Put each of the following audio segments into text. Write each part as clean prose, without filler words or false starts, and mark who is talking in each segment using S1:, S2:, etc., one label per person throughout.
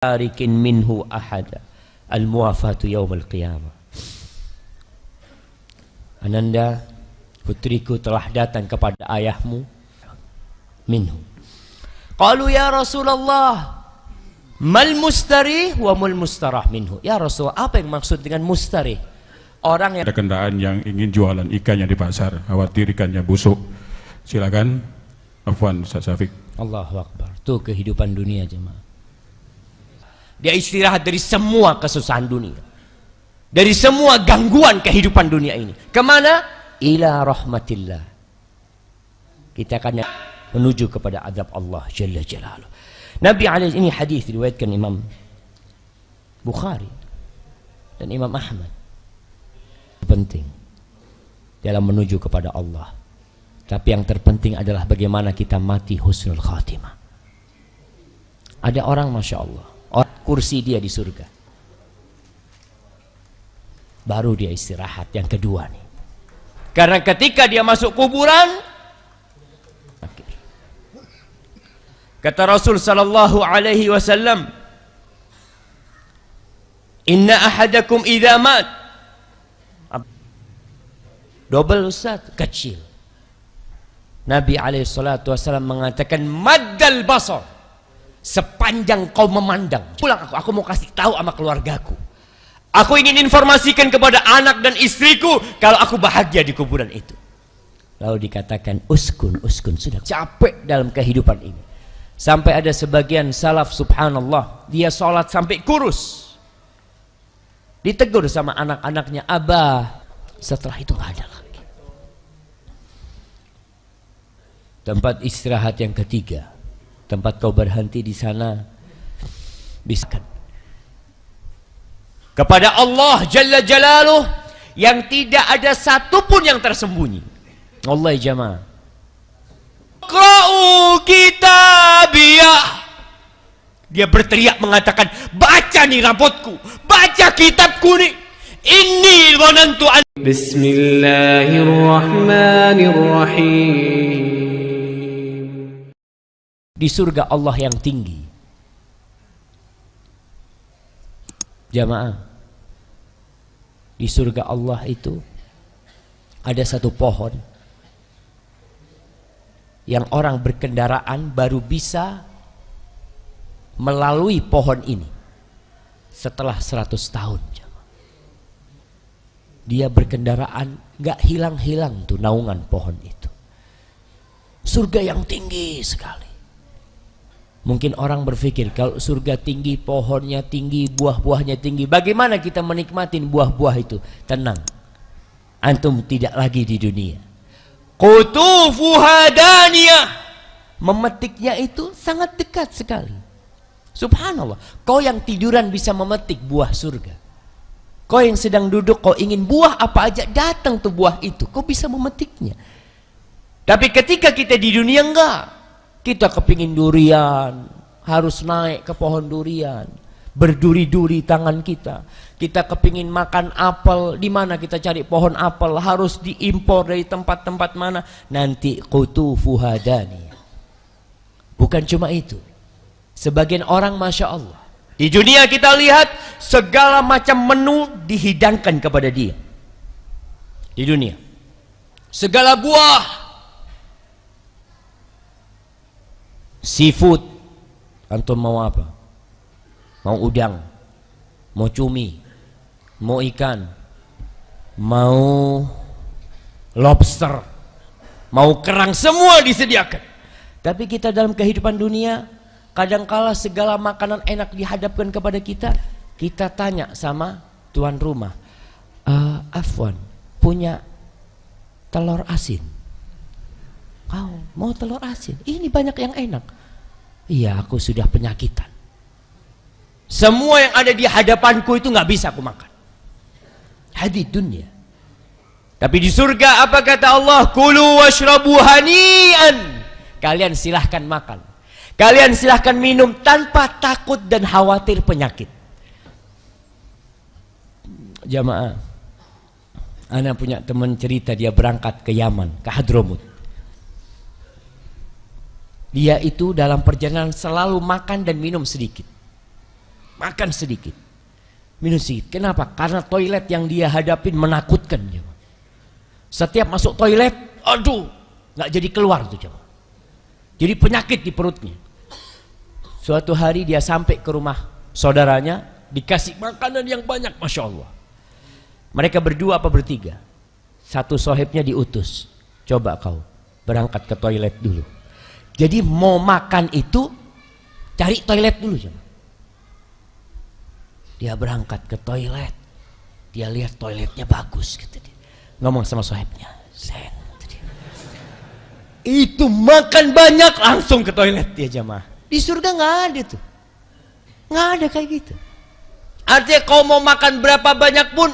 S1: tarikin minhu ahada al-muwafatu yawmal qiyamah. Ananda, putriku telah datang kepada ayahmu minhu. Qalu ya Rasulullah, mal mustarih wa mal mustarah minhu. Ya Rasul, apa yang maksud dengan mustarih? Orang yang
S2: ada kendaraan yang ingin jualan ikannya di pasar, khawatir ikannya busuk. Silakan, afwan Ustaz Syafiq.
S1: Allahu Akbar. Tuh kehidupan dunia jemaah. Dia istirahat dari semua kesusahan dunia, dari semua gangguan kehidupan dunia ini. Kemana? Ila rahmatillah. Kita akan menuju kepada azab Allah Jalla Jalaluh. Nabi alaihi, ini hadis diriwayatkan Imam Bukhari dan Imam Ahmad. Penting dalam menuju kepada Allah. Tapi yang terpenting adalah bagaimana kita mati husnul khatimah. Ada orang Masya Allah, kursi dia di surga, baru dia istirahat. Yang kedua nih, karena ketika dia masuk kuburan, kata Rasul sallallahu alaihi wasallam, inna ahadakum idza mat, double Ustaz, kecil. Nabi alaihi salatu wasallam mengatakan maddal basar, sepanjang kau memandang. Pulang aku mau kasih tahu sama keluargaku. Aku ingin informasikan kepada anak dan istriku kalau aku bahagia di kuburan itu. Lalu dikatakan uskun, sudah capek dalam kehidupan ini. Sampai ada sebagian salaf subhanallah, dia sholat sampai kurus. Ditegur sama anak-anaknya, abah, setelah itu nggak ada lagi. Tempat istirahat yang ketiga, tempat kau berhenti di sana, biskan kepada Allah Jalla Jalaluh yang tidak ada satupun yang tersembunyi. Allah jamaah. Qra'u kitabiyah. Dia berteriak mengatakan, baca nih rapotku, baca kitabku nih. Inni dhanantu an. Bismillahirrahmanirrahim. Di surga Allah yang tinggi. Jamaah, di surga Allah itu ada satu pohon yang orang berkendaraan baru bisa melalui pohon ini setelah 100 tahun. Dia berkendaraan, gak hilang-hilang tuh naungan pohon itu. Surga yang tinggi sekali. Mungkin orang berpikir kalau surga tinggi, pohonnya tinggi, buah-buahnya tinggi, bagaimana kita menikmatin buah-buah itu? Tenang, antum tidak lagi di dunia. Qutufuha daniyah, memetiknya itu sangat dekat sekali. Subhanallah, kau yang tiduran bisa memetik buah surga. Kau yang sedang duduk, kau ingin buah apa aja, datang tuh buah itu, kau bisa memetiknya. Tapi ketika kita di dunia enggak. Kita kepingin durian, harus naik ke pohon durian, berduri-duri tangan kita. Kita kepingin makan apel, di mana kita cari pohon apel? Harus diimpor dari tempat-tempat mana? Nanti qutufuha daniyah. Bukan cuma itu. Sebagian orang Masya Allah, di dunia kita lihat segala macam menu dihidangkan kepada dia. Di dunia, segala buah, seafood, antum mau apa? Mau udang, mau cumi, mau ikan, mau lobster, mau kerang, semua disediakan. Tapi kita dalam kehidupan dunia, kadangkala segala makanan enak dihadapkan kepada kita. Kita tanya sama tuan rumah, afwan, punya telur asin? Kau mau telur asin? Ini banyak yang enak. Iya, aku sudah penyakitan. Semua yang ada di hadapanku itu nggak bisa aku makan. Hadid dunia. Tapi di surga apa kata Allah? Kulu washrabu hani'an. Kalian silahkan makan. Kalian silahkan minum tanpa takut dan khawatir penyakit. Jamaah, ana punya teman cerita, dia berangkat ke Yaman, ke Hadramut. Dia itu dalam perjalanan selalu makan dan minum sedikit. makan sedikit, minum sedikit. Kenapa? Karena toilet yang dia hadapin menakutkan. Setiap masuk toilet, aduh, nggak jadi keluar tuh jemaah. Jadi penyakit di perutnya. Suatu hari dia sampai ke rumah saudaranya, dikasih makanan yang banyak, masya Allah. Mereka berdua apa bertiga? Satu sohibnya diutus, coba kau berangkat ke toilet dulu. Jadi mau makan itu cari toilet dulu jemaah. Dia berangkat ke toilet, dia lihat toiletnya bagus, gitu dia. Ngomong sama sohibnya, Sen. Itu makan banyak langsung ke toilet dia jemaah. Di surga nggak ada tuh, nggak ada kayak gitu. Artinya kau mau makan berapa banyak pun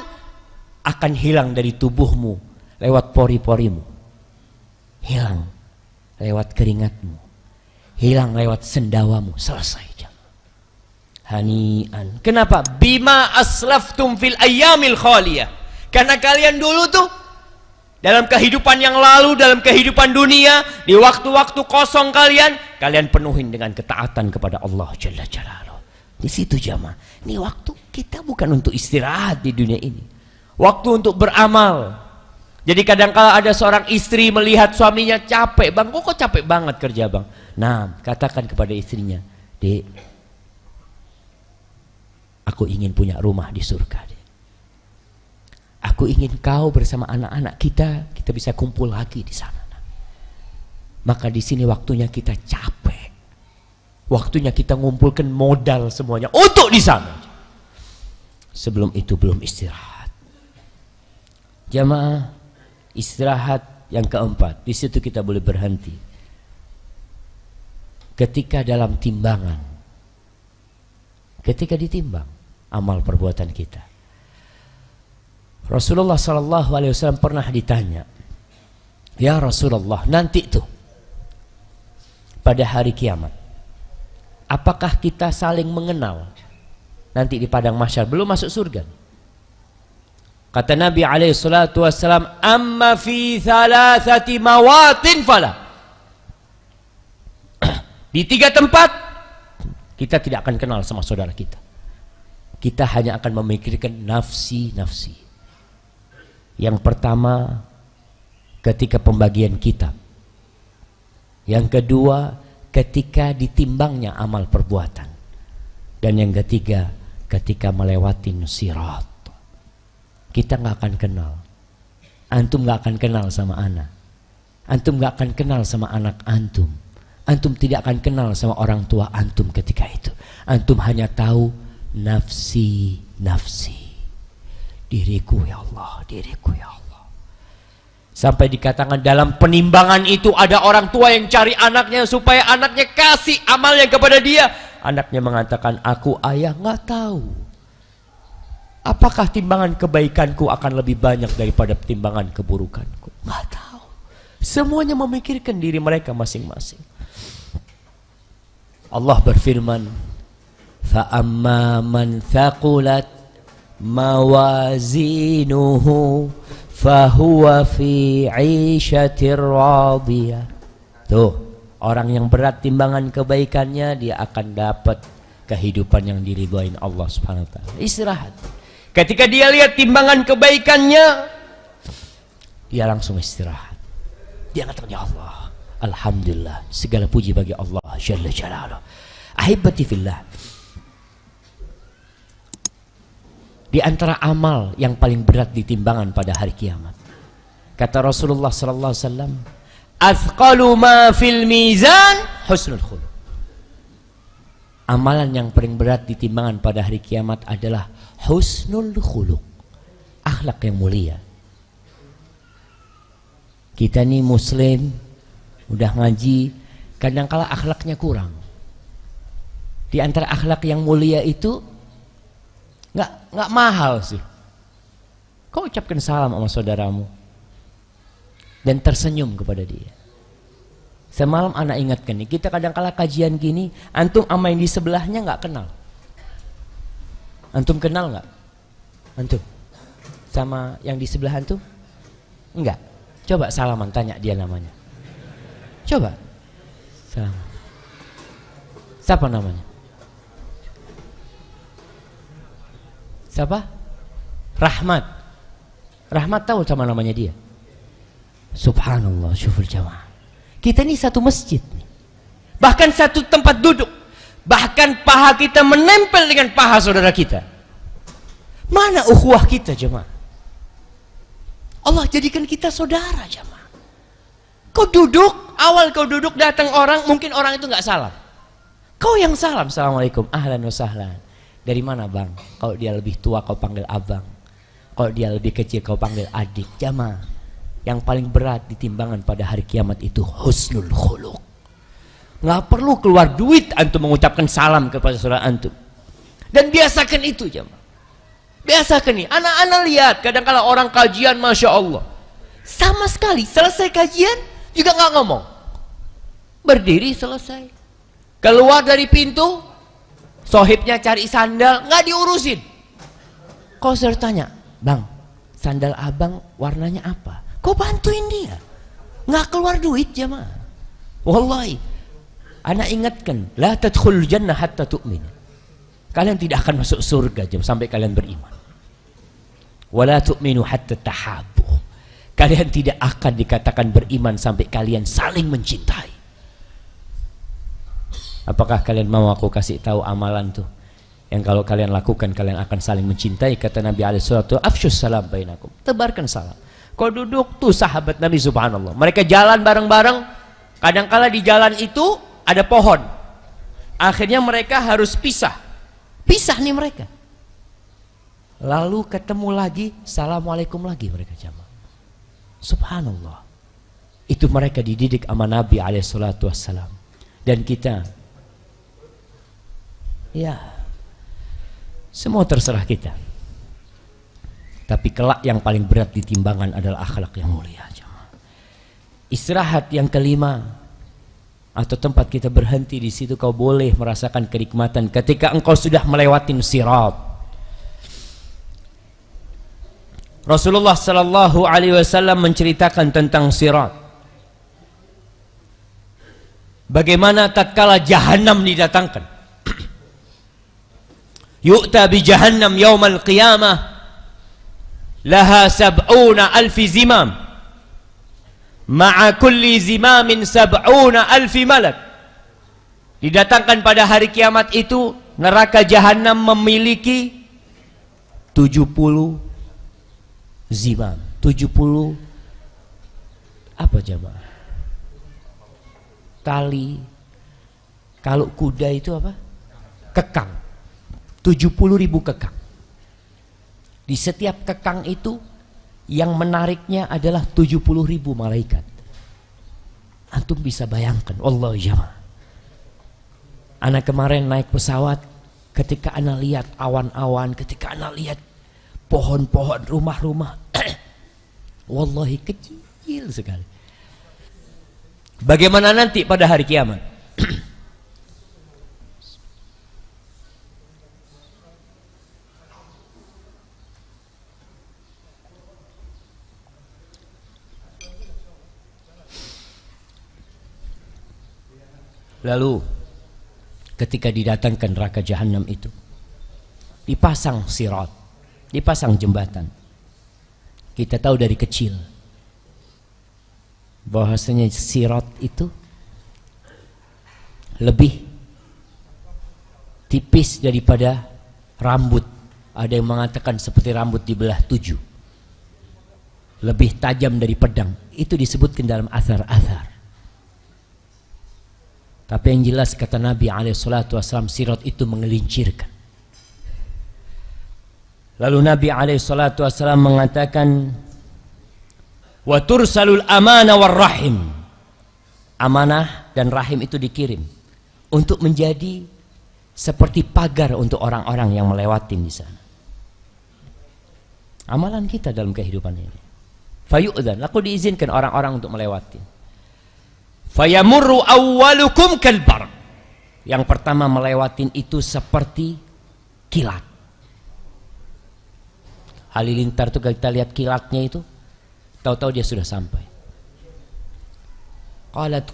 S1: akan hilang dari tubuhmu lewat pori-porimu, hilang lewat keringatmu, hilang lewat sendawamu, selesai jemaah. Hanian. Kenapa? Bima aslaftum fil ayyamil khaliyah. Karena kalian dulu tuh dalam kehidupan yang lalu, dalam kehidupan dunia, di waktu-waktu kosong kalian penuhin dengan ketaatan kepada Allah Jalla Jalaluh. Di situ jamaah. Ini waktu kita bukan untuk istirahat di dunia ini. Waktu untuk beramal. Jadi kadang-kala ada seorang istri melihat suaminya capek, bang, kok capek banget kerja bang. Nah, katakan kepada istrinya, Dek, aku ingin punya rumah di surga. Aku ingin kau bersama anak-anak kita bisa kumpul lagi di sana. Maka di sini waktunya kita capek, waktunya kita ngumpulkan modal semuanya untuk di sana. Sebelum itu belum istirahat. Jamaah, istirahat yang keempat. Di situ kita boleh berhenti. Ketika dalam timbangan, ketika ditimbang amal perbuatan kita. Rasulullah SAW pernah ditanya, ya Rasulullah, nanti tuh pada hari kiamat, apakah kita saling mengenal nanti di padang mahsyar, belum masuk surga? Kata Nabi SAW, amma fi thalathati mawatin fala. Di 3 tempat kita tidak akan kenal sama saudara kita. Kita hanya akan memikirkan nafsi-nafsi. Yang pertama, ketika pembagian kitab. Yang kedua, ketika ditimbangnya amal perbuatan. Dan yang ketiga, ketika melewati sirat. Kita nggak akan kenal. Antum nggak akan kenal sama anak. Antum nggak akan kenal sama anak antum. Antum tidak akan kenal sama orang tua antum ketika itu. Antum hanya tahu nafsi, nafsi. Diriku ya Allah, diriku ya Allah. Sampai dikatakan dalam penimbangan itu ada orang tua yang cari anaknya supaya anaknya kasih amalnya kepada dia. Anaknya mengatakan, aku ayah nggak tahu. Apakah timbangan kebaikanku akan lebih banyak daripada timbangan keburukanku? Nggak tahu. Semuanya memikirkan diri mereka masing-masing. Allah berfirman, fa amma man thaqulat mawazinuhu fahuwa fi 'ishatir radiyah. Tuh, orang yang berat timbangan kebaikannya, dia akan dapat kehidupan yang diridhoin Allah Subhanahu wa taala. Istirahat. Ketika dia lihat timbangan kebaikannya, dia langsung istirahat. Dia mengatakan, ya Allah, alhamdulillah, segala puji bagi Allah Jalla Jalaluh. Ahibati fillah. Di antara amal yang paling berat di timbangan pada hari kiamat, kata Rasulullah sallallahu alaihi wasallam, athqalu ma fil mizan husnul khuluq. Amalan yang paling berat di timbangan pada hari kiamat adalah husnul khuluq, akhlak yang mulia. Kita nih muslim, udah ngaji, kadang-kala akhlaknya kurang. Di antara akhlak yang mulia itu nggak mahal sih. Kau ucapkan salam sama saudaramu dan tersenyum kepada dia. Semalam anak ingatkan nih, kita kadang-kala kajian gini, antum sama yang di sebelahnya nggak kenal. Antum kenal nggak? Antum sama yang di sebelah antum? Enggak. Coba salaman, tanya dia namanya. Coba salaman. Siapa namanya? Siapa? Rahmat. Rahmat tahu sama namanya dia? Subhanallah, syufur jamaah. Kita ini satu masjid, bahkan satu tempat duduk, bahkan paha kita menempel dengan paha saudara kita. Mana ukhuwah kita jemaah? Allah jadikan kita saudara jemaah. Kau duduk, awal kau duduk datang orang, mungkin orang itu nggak salam. Kau yang salam, assalamualaikum, ahlan wa sahlan. Dari mana bang? Kalau dia lebih tua kau panggil abang, kalau dia lebih kecil kau panggil adik. Jemaah, yang paling berat ditimbangan pada hari kiamat itu husnul khuluq. Nggak perlu keluar duit antum mengucapkan salam kepada saudara antum. Dan biasakan itu jemaah. Biasakan nih, anak-anak lihat kadang-kala orang kajian, masya Allah, sama sekali selesai kajian juga nggak ngomong, berdiri selesai, keluar dari pintu, sohibnya cari sandal nggak diurusin. Kau sering tanya, bang, sandal abang warnanya apa? Kau bantuin dia, nggak keluar duit jemaah. Wallahi, anak ingatkan, la tadkhulul jannah hatta tu'min. Kalian tidak akan masuk surga sampai kalian beriman. Wala tu'minu hatta tahabbu. Kalian tidak akan dikatakan beriman sampai kalian saling mencintai. Apakah kalian mau aku kasih tahu amalan tuh yang kalau kalian lakukan kalian akan saling mencintai? Kata Nabi alaihi salatu, afsyus salam bainakum. Tebarkan salam. Kau duduk tuh sahabat Nabi subhanallah, mereka jalan bareng-bareng. Kadang-kala di jalan itu ada pohon. Akhirnya mereka harus pisah nih mereka. Lalu ketemu lagi, assalamualaikum lagi mereka jamaah. Subhanallah. Itu mereka dididik sama Nabi alaihissalatu wassalam. Dan kita, ya, semua terserah kita. Tapi kelak yang paling berat ditimbangan adalah akhlak yang mulia jamaah. Istirahat yang kelima, atau tempat kita berhenti di situ, kau boleh merasakan kenikmatan ketika engkau sudah melewati sirat. Rasulullah sallallahu alaihi wasallam menceritakan tentang sirat. Bagaimana tatkala jahannam didatangkan. Yu'ta bi jahannam yaumal qiyamah laha 70,000 zimam. Ma'a kulli zimamin 70,000 malak. Didatangkan pada hari kiamat itu, neraka jahanam memiliki 70 zimam. 70 apa jemaah? Tali. Kalau kuda itu apa? Kekang. 70.000 kekang. Di setiap kekang itu yang menariknya adalah 70.000 malaikat. Antum bisa bayangkan, Allah jamaah. Anak kemarin naik pesawat, ketika anak lihat awan-awan, ketika anak lihat pohon-pohon, rumah-rumah, wallahi kecil sekali. Bagaimana nanti pada hari kiamat? Lalu ketika didatangkan neraka jahanam itu, dipasang sirat, dipasang jembatan. Kita tahu dari kecil bahwasanya sirat itu lebih tipis daripada rambut. Ada yang mengatakan seperti rambut dibelah 7, lebih tajam dari pedang. Itu disebutkan dalam athar-athar. Tapi yang jelas kata Nabi SAW, sirat itu mengelincirkan. Lalu Nabi SAW mengatakan, wa tursalul amana war rahim. Amanah dan rahim itu dikirim untuk menjadi seperti pagar untuk orang-orang yang melewati di sana. Amalan kita dalam kehidupan ini. Fayu'dzan, laku diizinkan orang-orang untuk melewati. Fayamurru awwalukum kalbar. Yang pertama melewatin itu seperti kilat. Halilintar itu kita lihat kilatnya itu, tahu-tahu dia sudah sampai. Qalat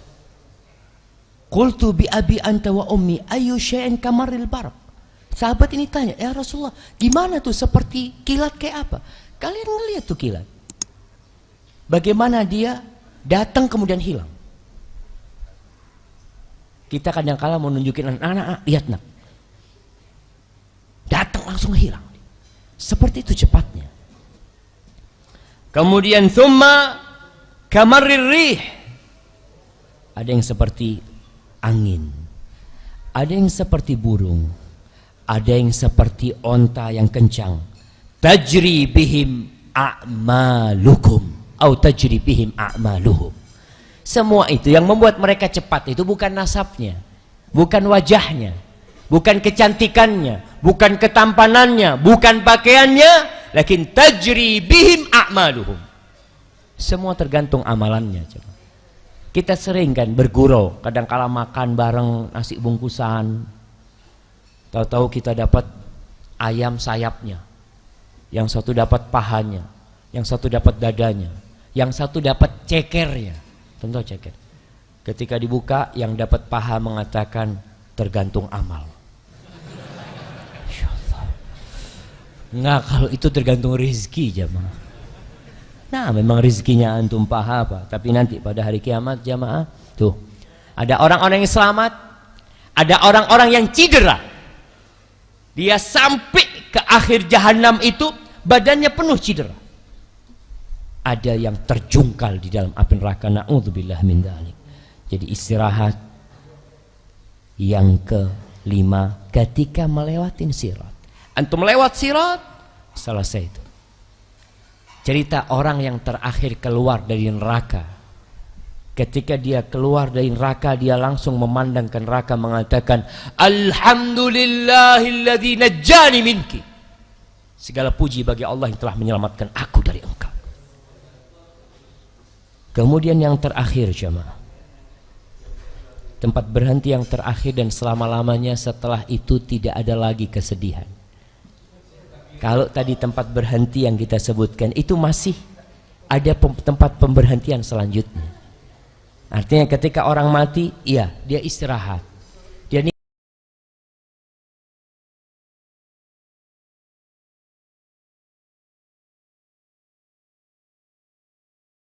S1: qultu bi abi anta wa ummi ayu syai'in kamaril barq. Sahabat ini tanya, ya Rasulullah, gimana tuh seperti kilat kayak apa? Kalian ngelihat tuh kilat. Bagaimana dia datang kemudian hilang. Kita kadang-kala mau nunjukin anak-anak, lihat nak. Datang langsung hilang. Seperti itu cepatnya. Kemudian thumma kamarrir rih. Ada yang seperti angin. Ada yang seperti burung. Ada yang seperti onta yang kencang. Tajri bihim a'malukum atau tajri bihim a'maluhum. Semua itu yang membuat mereka cepat itu bukan nasabnya, bukan wajahnya, bukan kecantikannya, bukan ketampanannya, bukan pakaiannya, lakin tajri bihim a'maluhum. Semua tergantung amalannya. Kita sering kan bergurau, kadang-kala makan bareng nasi bungkusan. Tahu-tahu kita dapat ayam sayapnya, yang satu dapat pahanya, yang satu dapat dadanya, yang satu dapat cekernya. Tentu ceker. Ketika dibuka, yang dapat paha mengatakan tergantung amal. Nggak, kalau itu tergantung rezeki jamaah. Nah, memang rezekinya antum paha apa, tapi nanti pada hari kiamat jamaah tuh ada orang-orang yang selamat, ada orang-orang yang cedera. Dia sampai ke akhir jahanam itu badannya penuh cedera. Ada yang terjungkal di dalam api neraka, na'udzubillah min dzalik. Jadi istirahat. Yang kelima, ketika melewatin sirat. Antum melewat sirat, selesai itu. Cerita orang yang terakhir keluar dari neraka. Ketika dia keluar dari neraka, dia langsung memandang ke neraka mengatakan, Alhamdulillahilladzi najjani minki. Segala puji bagi Allah yang telah menyelamatkan aku dari engkau. Kemudian yang terakhir jemaah, tempat berhenti yang terakhir dan selama-lamanya setelah itu tidak ada lagi kesedihan. Kalau tadi tempat berhenti yang kita sebutkan itu masih ada tempat pemberhentian selanjutnya. Artinya ketika orang mati, iya dia istirahat.